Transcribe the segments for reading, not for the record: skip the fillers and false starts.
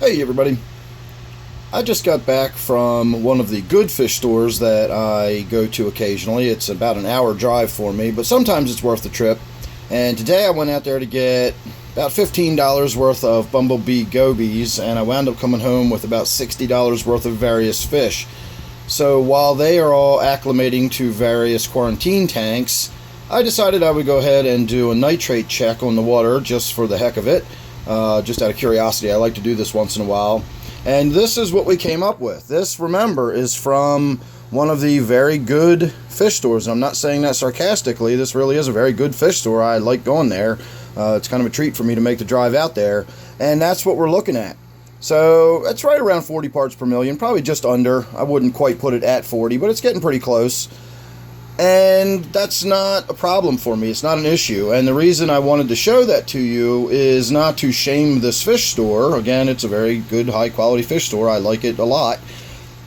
Hey everybody, I just got back from one of the good fish stores that I go to occasionally. It's about an hour drive for me, but sometimes it's worth the trip. And today I went out there to get about $15 worth of bumblebee gobies, and I wound up coming home with about $60 worth of various fish. So while they are all acclimating to various quarantine tanks, I decided I would go ahead and do a nitrate check on the water just for the heck of it. Just out of curiosity. I like to do this once in a while. And this is what we came up with. This, remember, is from one of the very good fish stores. I'm not saying that sarcastically. This really is a very good fish store. I like going there. It's kind of a treat for me to make the drive out there. And that's what we're looking at. So it's right around 40 parts per million. Probably just under. I wouldn't quite put it at 40, but it's getting pretty close. And that's not a problem for me. It's not an issue. And the reason I wanted to show that to you is not to shame this fish store. Again, it's a very good, high-quality fish store. I like it a lot.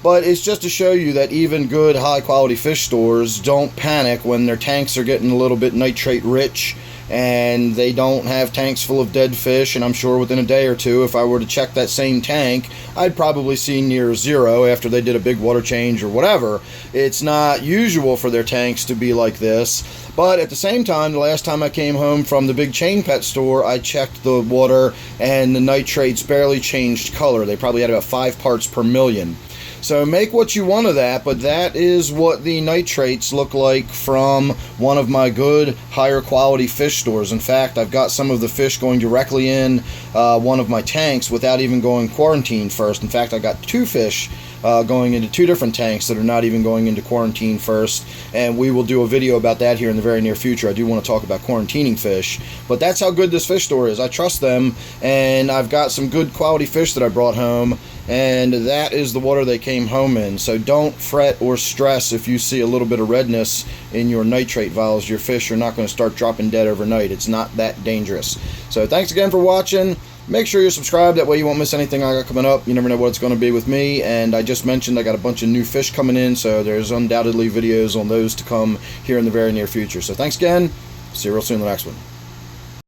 But it's just to show you that even good, high-quality fish stores don't panic when their tanks are getting a little bit nitrate-rich and they don't have tanks full of dead fish. And I'm sure within a day or two, if I were to check that same tank, I'd probably see near zero after they did a big water change or whatever. It's not usual for their tanks to be like this. But at the same time, the last time I came home from the big chain pet store, I checked the water and the nitrates barely changed color. They probably had about 5 parts per million. So make what you want of that, but that is what the nitrates look like from one of my good, higher quality fish stores. In fact, I've got some of the fish going directly in one of my tanks without even going quarantine first. In fact, I got 2 fish going into 2 different tanks that are not even going into quarantine first, and we will do a video about that here in the very near future. I do want to talk about quarantining fish, but that's how good this fish store is. I trust them, and I've got some good quality fish that I brought home, and that is the water they came home in. So don't fret or stress if you see a little bit of redness in your nitrate vials. Your fish are not going to start dropping dead overnight. It's not that dangerous. So thanks again for watching. Make sure you're subscribed, that way you won't miss anything I got coming up. You never know what it's going to be with me. And I just mentioned I got a bunch of new fish coming in, so there's undoubtedly videos on those to come here in the very near future. So thanks again. See you real soon in the next one.